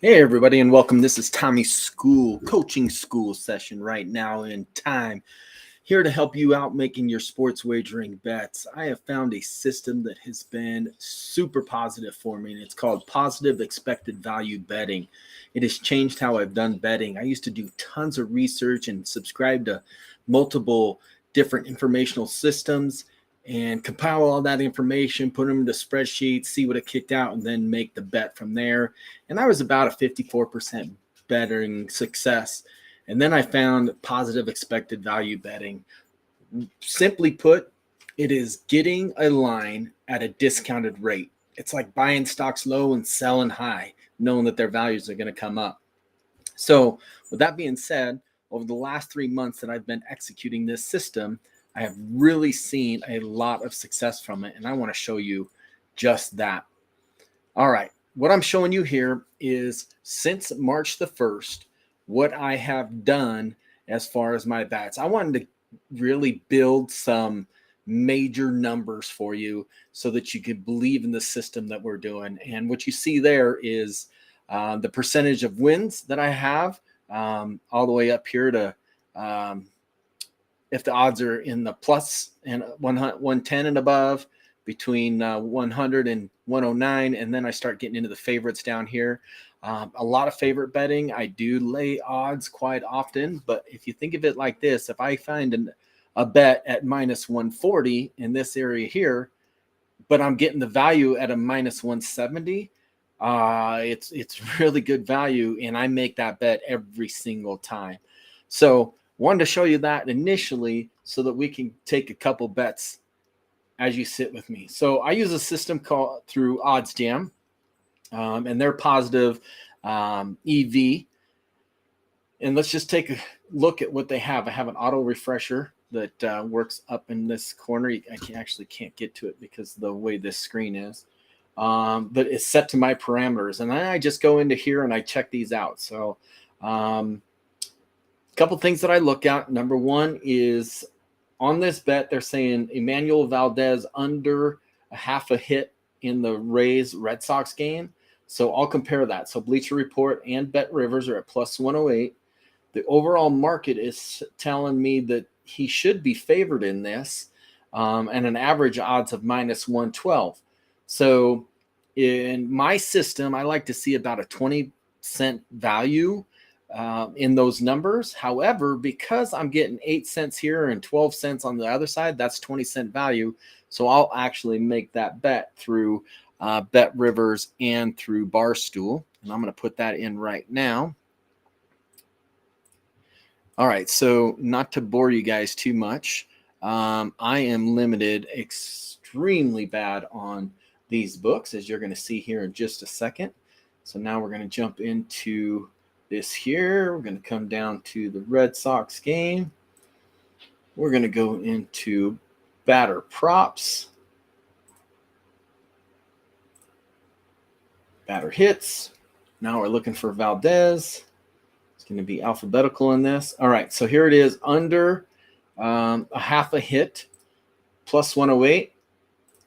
Hey, everybody, and welcome. This is Tommy Skul, coaching school session right now in time. Here to help you out making your sports wagering bets. I have found a system that has been super positive for me, and it's called positive expected value betting. It has changed how I've done betting. I used to do tons of research and subscribe to multiple different informational systems and compile all that information, put them into spreadsheets, see what it kicked out, and then make the bet from there. And I was about a 54% betting success. And then I found positive expected value betting. Simply put, it is getting a line at a discounted rate. It's like buying stocks low and selling high, knowing that their values are going to come up. So, with that being said, over the last 3 months that I've been executing this system, I have really seen a lot of success from it, and I want to show you just that. All right, what I'm showing you here is since March the 1st, what I have done as far as my bets. I wanted to really build some major numbers for you so that you could believe in the system that we're doing. And what you see there is the percentage of wins that I have all the way up here to if the odds are in the plus and 110 and above, between 100 and 109, and then I start getting into the favorites down here. A lot of favorite betting. I do lay odds quite often, but if you think of it like this, if I find a bet at minus 140 in this area here, but I'm getting the value at a minus 170, it's really good value, and I make that bet every single time. So wanted to show you that initially so that we can take a couple bets as you sit with me. So I use a system called through OddsJam, and they're positive EV. And let's just take a look at what they have. I have an auto refresher that works up in this corner. Actually can't get to it because of the way this screen is. But it's set to my parameters. And then I just go into here and I check these out. So couple things that I look at. Number one is on this bet, they're saying Emmanuel Valdez under a half a hit in the Rays Red Sox game. So I'll compare that. So Bleacher Report and Bet Rivers are at plus 108. The overall market is telling me that he should be favored in this, and an average odds of minus 112. So in my system, I like to see about a 20-cent value in those numbers. However, because I'm getting 8 cents here and 12 cents on the other side, that's 20-cent value. So I'll actually make that bet through Bet Rivers and through Barstool. And I'm going to put that in right now. All right, so not to bore you guys too much, I am limited extremely bad on these books, as you're going to see here in just a second. So now we're going to jump into this here. We're going to come down to the Red Sox game. We're going to go into batter props, batter hits. Now we're looking for Valdez. It's going to be alphabetical in this. All right, so here it is, under a half a hit, plus 108.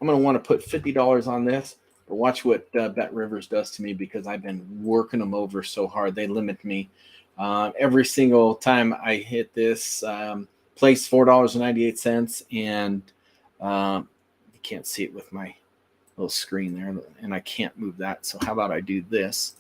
I'm going to want to put $50 on this. But watch what Bet Rivers does to me, because I've been working them over so hard. They limit me. Every single time I hit this, place $4.98, and you can't see it with my little screen there, and I can't move that. So how about I do this?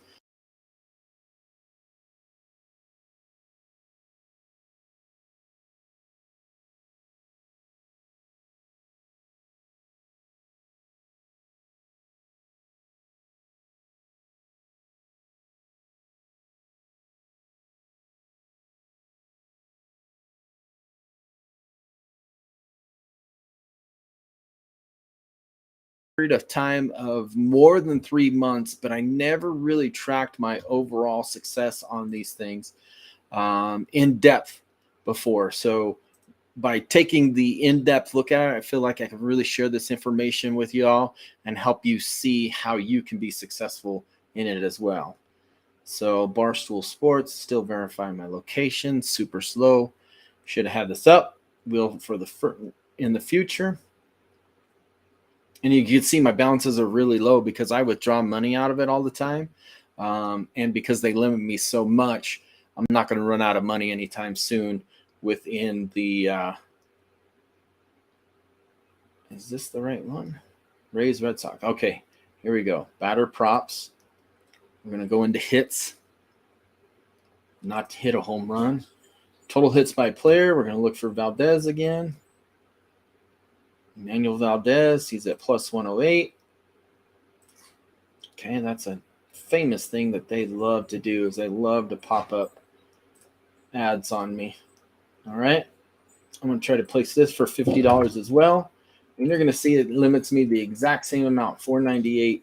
Period of time of more than 3 months, but I never really tracked my overall success on these things in depth before. So by taking the in-depth look at it, I feel like I can really share this information with y'all and help you see how you can be successful in it as well. So Barstool Sports, still verifying my location, super slow. Should have had this up. Will in the future. And you can see my balances are really low because I withdraw money out of it all the time. And because they limit me so much, I'm not going to run out of money anytime soon within the is this the right one? Rays Red Sox. Okay, here we go. Batter props. We're going to go into hits. Not to hit a home run. Total hits by player. We're going to look for Valdez again. Emmanuel Valdez. He's at plus 108. Okay, that's a famous thing that they love to do, is they love to pop up ads on me. All right. I'm going to try to place this for $50 as well. And you're going to see it limits me the exact same amount, $4.98,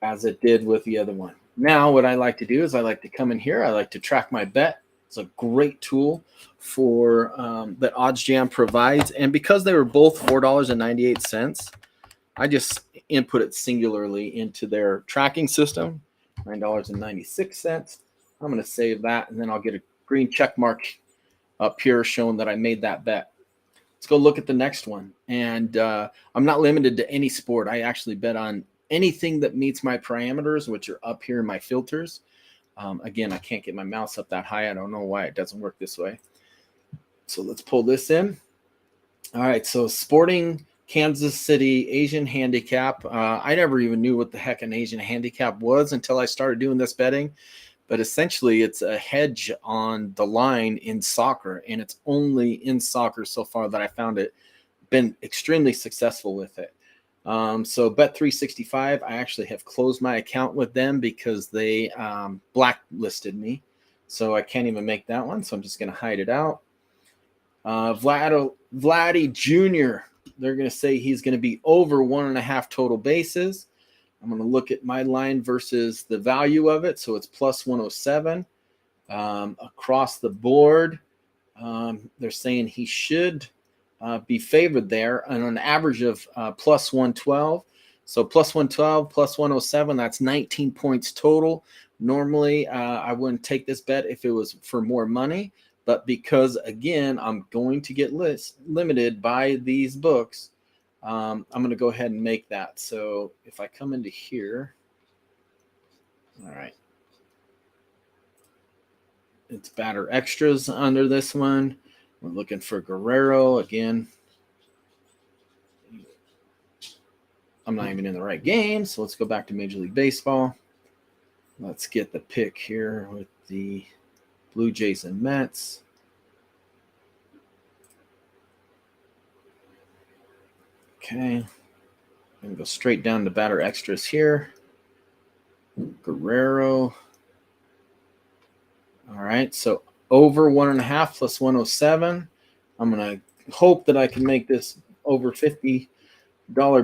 as it did with the other one. Now, what I like to do is I like to come in here. I like to track my bet. It's a great tool for that OddsJam provides. And because they were both $4.98, I just input it singularly into their tracking system, $9.96. I'm going to save that, and then I'll get a green check mark up here showing that I made that bet. Let's go look at the next one. And I'm not limited to any sport. I actually bet on anything that meets my parameters, which are up here in my filters. Again, I can't get my mouse up that high. I don't know why it doesn't work this way. So let's pull this in. All right, so Sporting Kansas City Asian Handicap. I never even knew what the heck an Asian Handicap was until I started doing this betting. But essentially, it's a hedge on the line in soccer, and it's only in soccer so far that I found it been extremely successful with it. So Bet365, I actually have closed my account with them because they blacklisted me. So I can't even make that one, so I'm just going to hide it out. Vladdy Jr., they're going to say he's going to be over 1.5 total bases. I'm going to look at my line versus the value of it. So it's plus 107 across the board. They're saying he should be favored there on an average of plus 112. So plus 112, plus 107, that's 19 points total. Normally, I wouldn't take this bet if it was for more money. But because, again, I'm going to get limited by these books, I'm going to go ahead and make that. So if I come into here, all right, it's batter extras under this one. We're looking for Guerrero again. I'm not even in the right game, so let's go back to Major League Baseball. Let's get the pick here with the Blue Jays and Mets. Okay, I'm going to go straight down to batter extras here. Guerrero. All right, so over 1.5 plus 107. I'm going to hope that I can make this over $50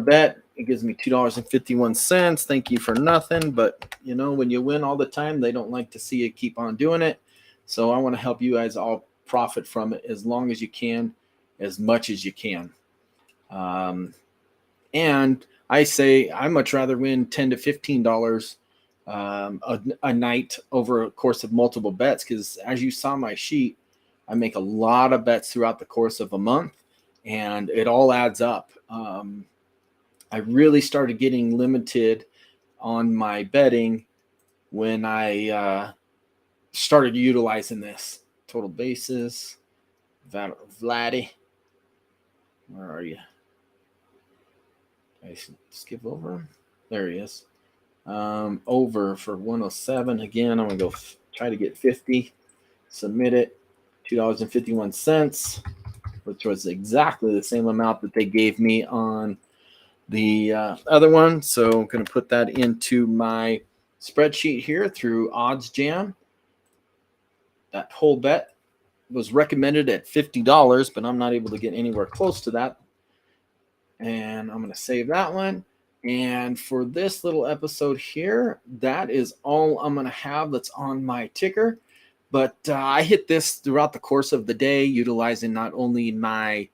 bet. It gives me $2.51. Thank you for nothing. But, you know, when you win all the time, they don't like to see you keep on doing it. So I want to help you guys all profit from it as long as you can, as much as you can. And I say I much rather win $10 to $15 a night over a course of multiple bets, because as you saw my sheet, I make a lot of bets throughout the course of a month, and it all adds up. I really started getting limited on my betting when I started utilizing this. Total bases, Vladdy, where are you? I skip over him. There he is. Over for 107. Again, I'm going to go try to get 50. Submit it. $2.51, which was exactly the same amount that they gave me on the other one. So I'm going to put that into my spreadsheet here through OddsJam. That whole bet was recommended at $50, but I'm not able to get anywhere close to that. And I'm going to save that one. And for this little episode here, that is all I'm going to have that's on my ticker. But I hit this throughout the course of the day, utilizing not only my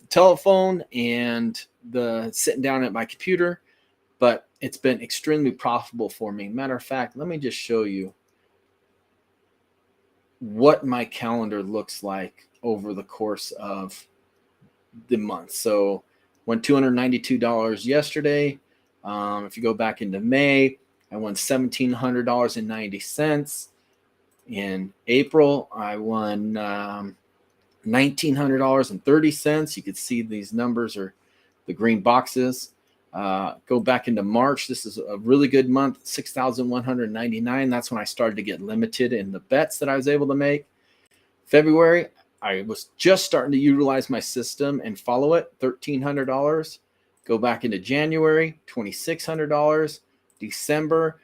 telephone and the sitting down at my computer, but it's been extremely profitable for me. Matter of fact, let me just show you what my calendar looks like over the course of the month. So went $292 yesterday. If you go back into May, I won $1,700.90. In April, I won $1,900.30. You can see these numbers are the green boxes. Go back into March. This is a really good month, $6,199. That's when I started to get limited in the bets that I was able to make. February, I was just starting to utilize my system and follow it, $1,300. Go back into January, $2,600. December,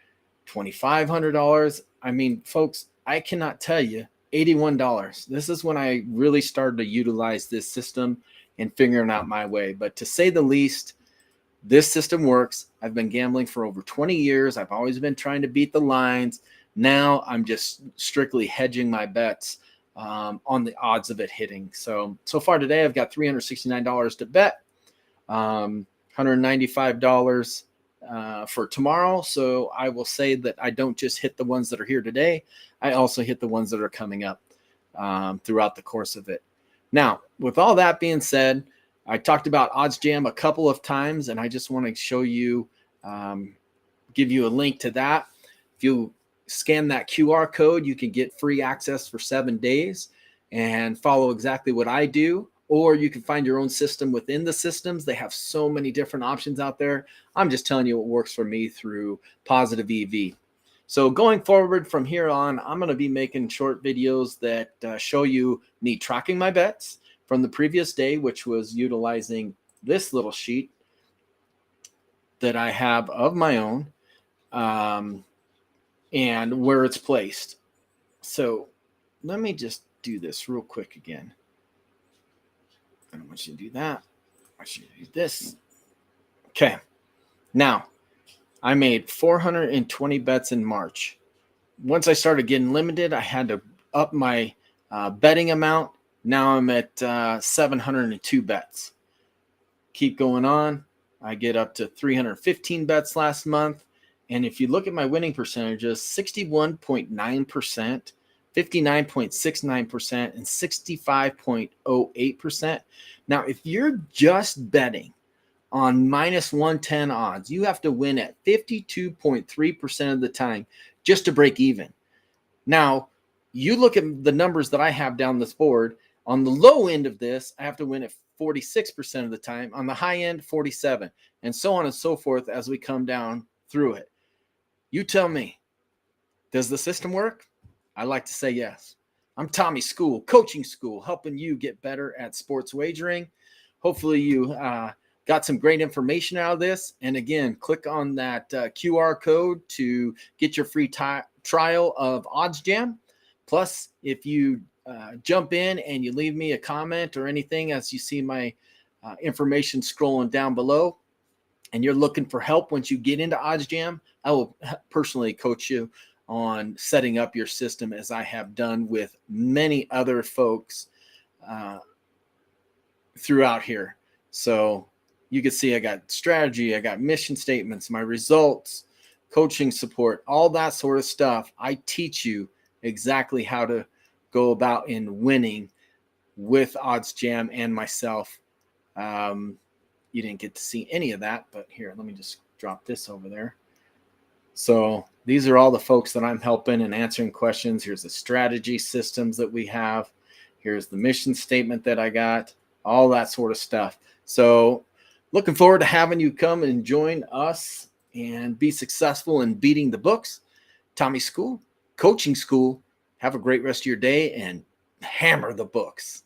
$2,500. I mean, folks, I cannot tell you, $81. This is when I really started to utilize this system and figuring out my way. But to say the least, this system works. I've been gambling for over 20 years. I've always been trying to beat the lines. Now I'm just strictly hedging my bets on the odds of it hitting. So far today, I've got $369 to bet, $195 for tomorrow. So I will say that I don't just hit the ones that are here today. I also hit the ones that are coming up throughout the course of it. Now, with all that being said, I talked about OddsJam a couple of times, and I just want to show you, give you a link to that. If you scan that QR code, you can get free access for 7 days and follow exactly what I do. Or you can find your own system within the systems. They have so many different options out there. I'm just telling you what works for me through Positive EV. So going forward from here on, I'm going to be making short videos that show you me tracking my bets from the previous day, which was utilizing this little sheet that I have of my own, and where it's placed. So let me just do this real quick again. I don't want you to do that. I want you to do this. Okay. Now, I made 420 bets in March. Once I started getting limited, I had to up my betting amount. Now I'm at 702 bets. Keep going on. I get up to 315 bets last month. And if you look at my winning percentages, 61.9%, 59.69%, and 65.08%. Now, if you're just betting on minus 110 odds, you have to win at 52.3% of the time just to break even. Now, you look at the numbers that I have down this board. On the low end of this, I have to win at 46% of the time. On the high end, 47%, and so on and so forth as we come down through it. You tell me, does the system work? I like to say yes. I'm Tommy Skul, Coaching Skul, helping you get better at sports wagering. Hopefully you got some great information out of this. And again, click on that QR code to get your free trial of OddsJam. Plus, if you jump in and you leave me a comment or anything as you see my information scrolling down below, and you're looking for help once you get into OddsJam, I will personally coach you on setting up your system, as I have done with many other folks throughout here. So you can see I got strategy, I got mission statements, my results, coaching support, all that sort of stuff. I teach you exactly how to go about in winning with OddsJam and myself. You didn't get to see any of that, but here, let me just drop this over there. So these are all the folks that I'm helping and answering questions. Here's the strategy systems that we have. Here's the mission statement that I got, all that sort of stuff. So looking forward to having you come and join us and be successful in beating the books. Tommy Skul, Coaching Skul. Have a great rest of your day and hammer the books.